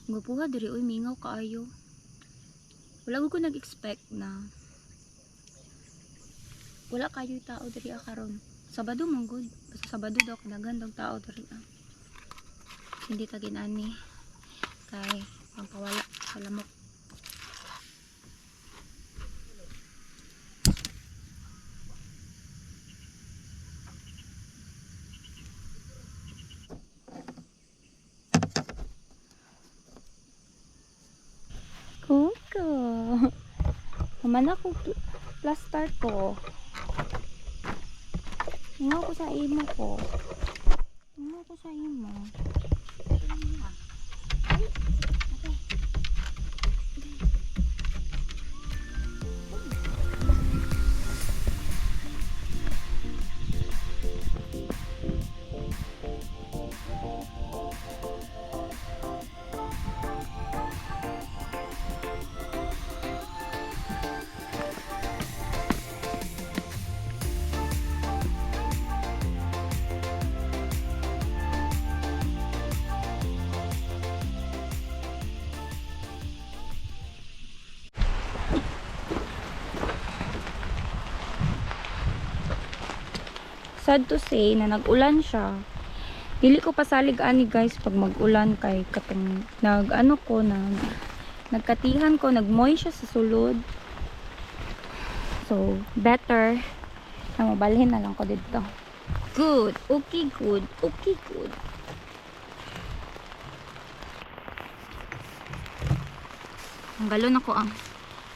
Gupuha diri oy mingaw kaayo. Wala ko nag-expect na wala kayo tao diri karon. Sabado man gud. Basta Sabado daw kadagan daw tao diri. Hindi ta ginani kay pampawala sa lamok. Kuko. Naman ako plaster ko. Tingaw ko sa imo ko. Tingaw ko sa imo. Sad to say na nag-ulan siya. Dili ko pasalig ani guys pag mag-ulan kay katong nagkatihan ko, nagmoy siya sa sulod. So, better na mabalhin na lang ko dito. Good. Okay, good. Okay, good. Ang galon ako ang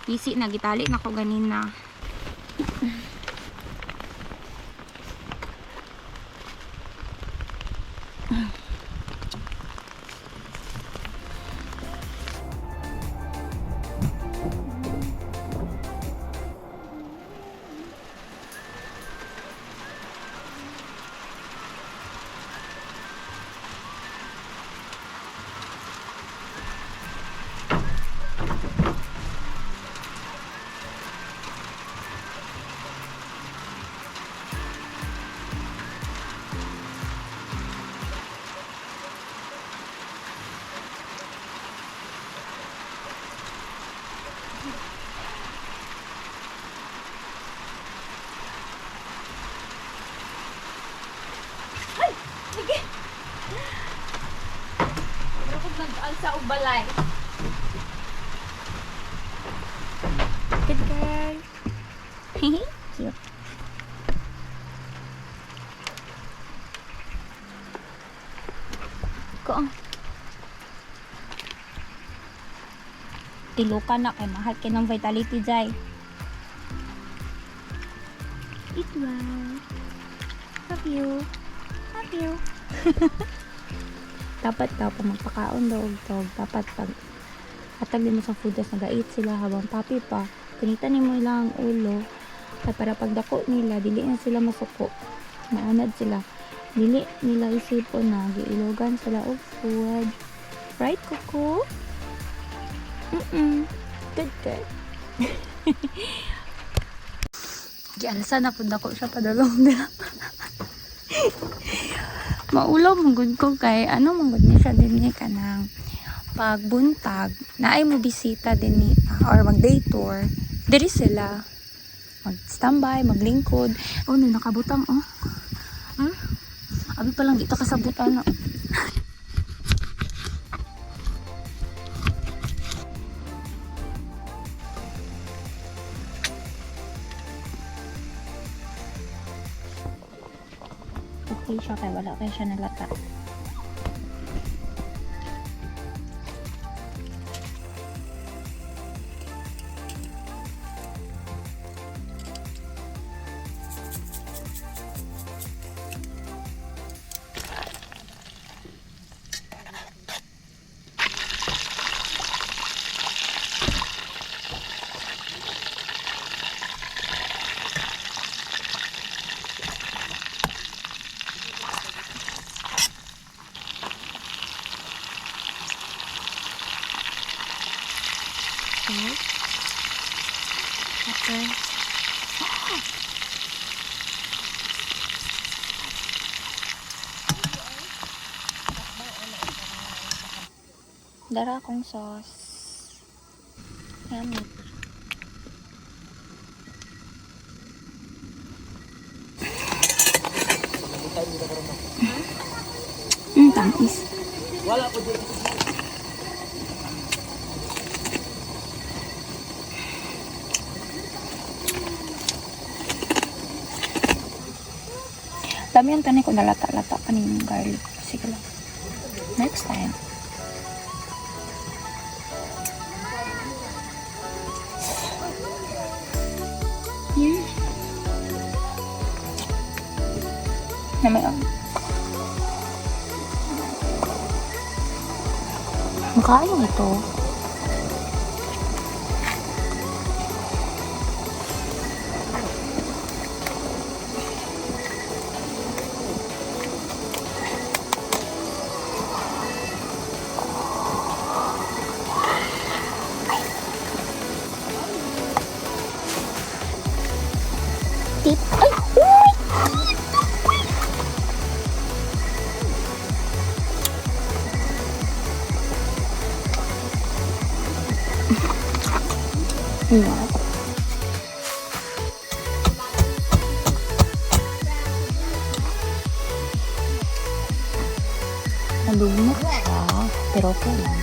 isi na gitali na ko ganina. Sa ubalay. Good girl. Cute. Ko. Tilukan na kay mahal kay ng vitality jay. Eat well. Love you. Love you. Dapat daw pag magpakaon daw og dapat pag hatag din mo sa food tas nag-eat sila habang papi pa kinitan nimo ilang ulo kay para pag dako nila dili na sila masuko naanad sila dili nila isipon na giilogan sila og food, right kuko? Good good. Gialsa na pud ako siya padalong nila. Maulaw manggod ko kay ano manggod ni siya din ni kanang pagbuntag naay mo bisita din ni or mag day tour diri sila mag standby maglingkod nakabutang abi pa lang dito kasabutan na. Okay siya kay wala kay siya nalata. Okay. Dara akong sauce. Yummy. Tamis. Wala po dito. Dami yung tanay ko nalata-lata pa yung garlic. Sige lang. Next time. Namay ang. Makain ito. Tip. Ay! Uy! Yeah. Nalumot siya, pero okay lang.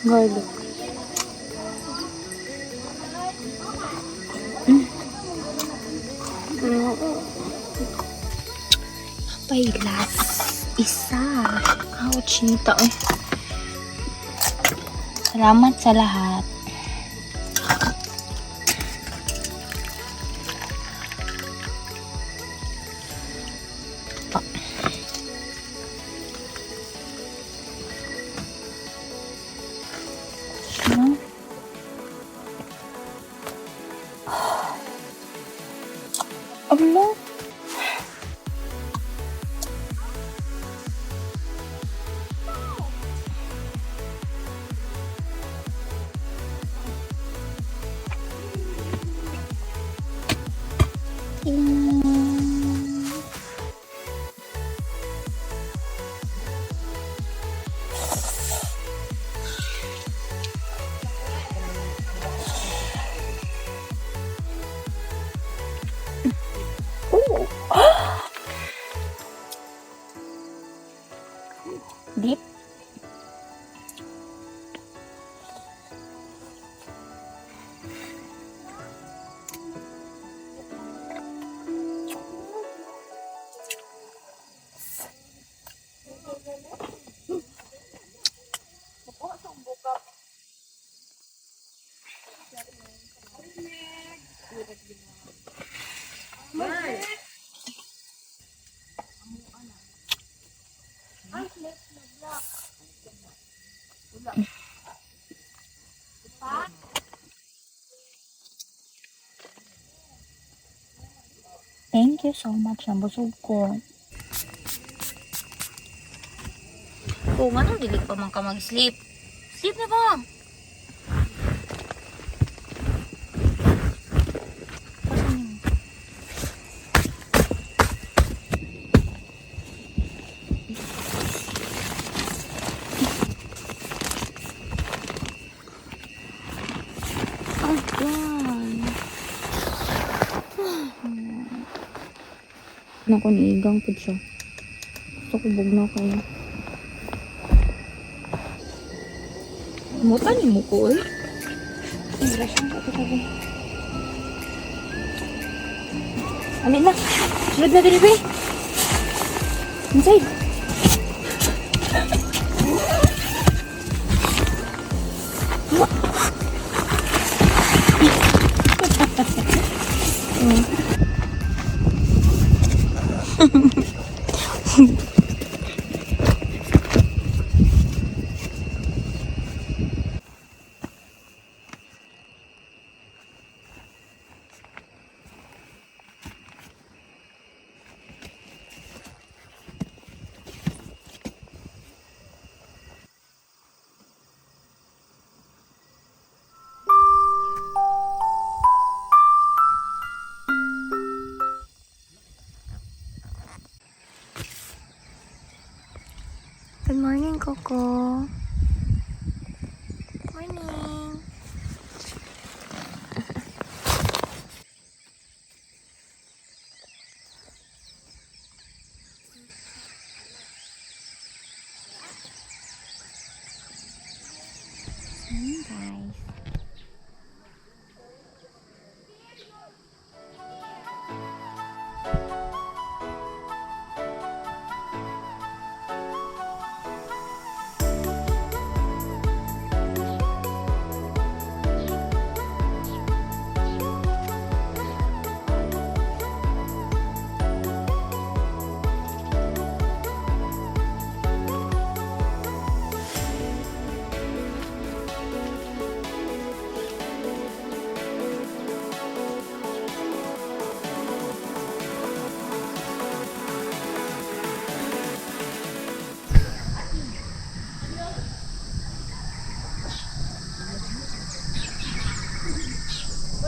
Garlic. Pay last isa. Ouch, nita. Salamat sa lahat. Allah. Deep. Thank you so much. Nabusog ko. Kung ano, dili pa man ka mag-sleep. Sleep na ba? Naku, niigang po siya. Gusto ko bugnaw kayo. Mutan ni mo ko eh. Hindi siyang katabi. Alin na. Sulod na din eh. Inside. Good morning, Coco. Morning.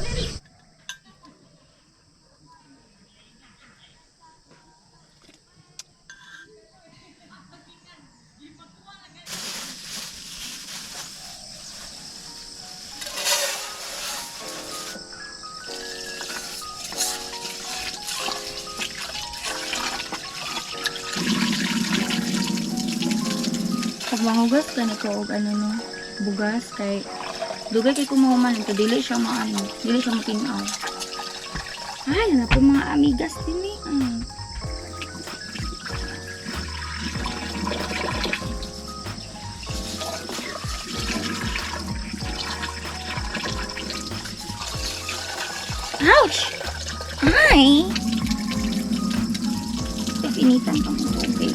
Guys. Pag mahugas ka na ko og ano no, bugas kay dugay kay kumuhuman ito dili siya maano, dili siya matinaw. Ay, na po mga amigas din eh. Ouch! Ay! Pinitan pang tubig.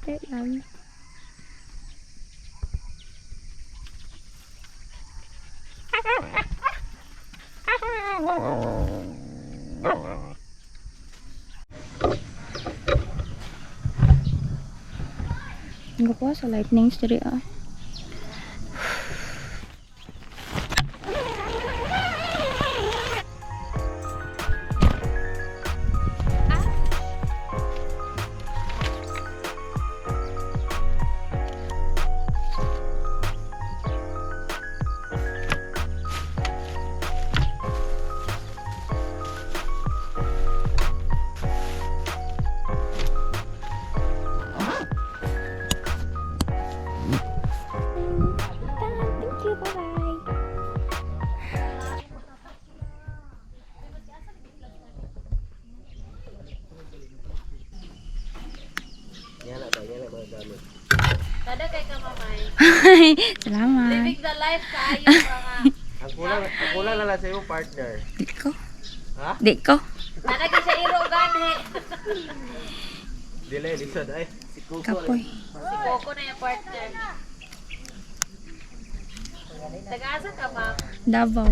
Wait lang. Ang gawa sa lightning diri ah. Tada kay ka mamay. Salamat. Living the life kayo mga. Ang kulang na lang sa iyong partner. Di ko. Ha? Di ko. Tada kay sa iro gani. Dili, lisod ay. Si Kuko. Kapoy. Si Coco na yung partner. Taga-asa ka, ma'am? Davao.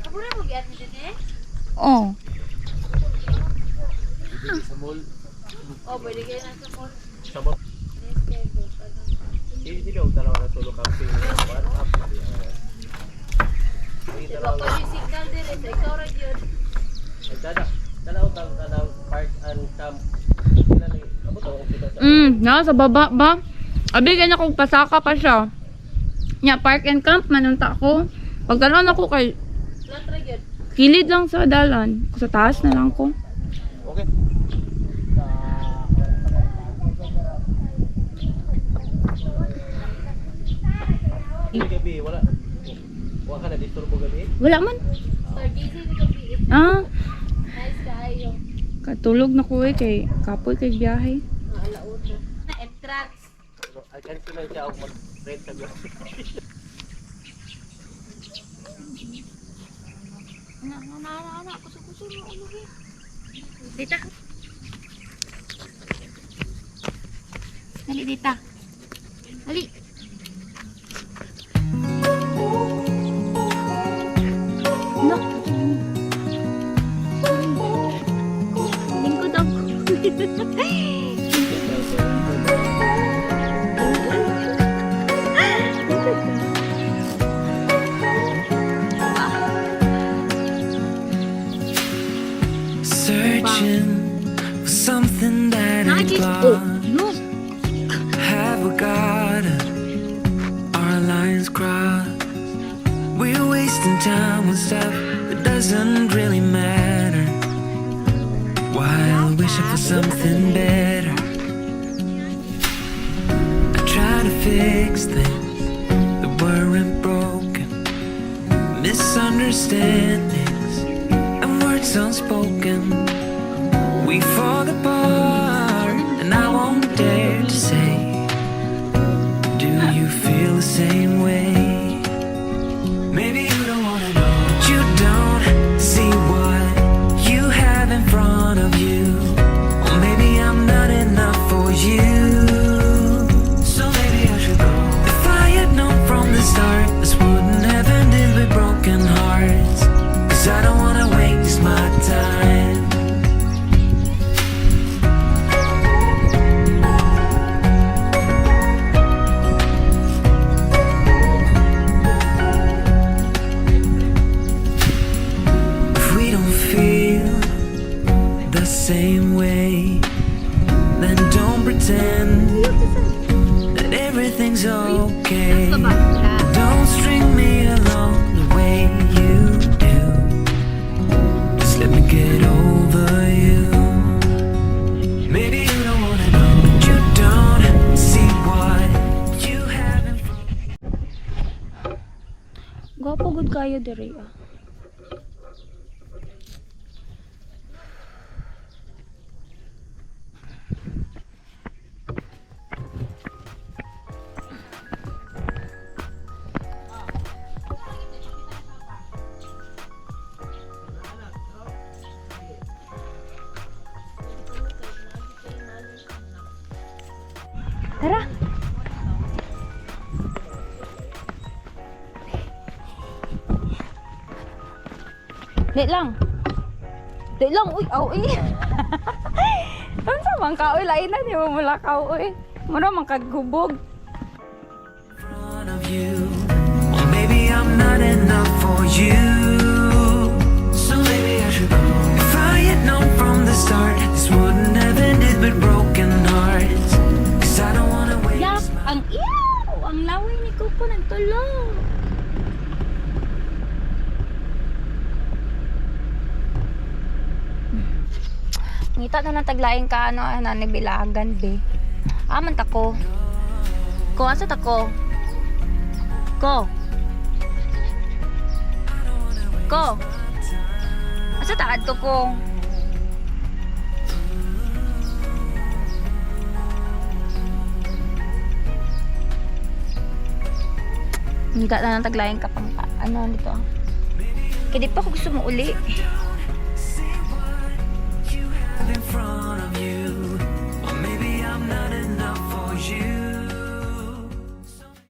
Ako na mo giat din eh? Oh. Sa mall. Oh, pwede kayo na sa mall. Sa mall. Hindi daw talaga na solo camping. One up. Diba pa yung signal din eh. Sa ikaw rin yun. Ay, tanaw part and camp. Sa baba ba? Abi kanya kung pasaka pa siya. Nya park and camp manunta ko. Pagkaroon ako kay Latra yun. kilid lang sa dalan. Sa taas na lang ko. Okay. Gabi, wala. Wala ka na disturbo gabi? Wala man. Star busy ni Gabi. Nice kayo. Katulog na ko kay kapoy kay biyahe. Alauna. Na entrance. I can see lang siya ako mag-rent sa gabi. Anak. Kuso mo. Ano ba? Dita. Dali dita. Dali. No. Lingkod ako. Searching for something that ain't lost. Have we got it? Our lines crossed. We're wasting time on stuff that doesn't really matter, while wishing for something better. I try to fix things that weren't broken, misunderstandings and words unspoken. We fall apart, and I won't dare to say, do you feel the same way? Maybe you don't wanna know. You don't see what you have in front of you. Or maybe I'm not enough for you. So maybe I should go. If I had known from the start, this wouldn't have ended with broken hearts. 'Cause I don't wanna waste my time. Same way, then don't pretend that everything's okay. Don't string me along the way you do. Just let me get over you. Maybe you don't wanna know, but you don't see what you have in front. Gwapo gud kayo diri ah. Tara. Dek lang. Dek lang, uy, aw eh. Unsa man ka, uy, lain na, di mo mulakaw, uy. Mura man kaghubog. Front of you, or maybe I'm not enough for you. So maybe I should go. If I had known from the start, this wouldn't have ended with broken hearts. 'Cause I don't wanna Yak, waste my ang iyaw, ang laway ni Coco nagtulog. Ngita na taglaing ka ano nanibilagan be. Aman ta ko. Ko asa ta ko? Ko. Ko. Asa ta adto ko? Ngita na taglaing ka pang ano dito. Kaya di pa ko gusto mo uli. in front of you, or maybe I'm not enough for you.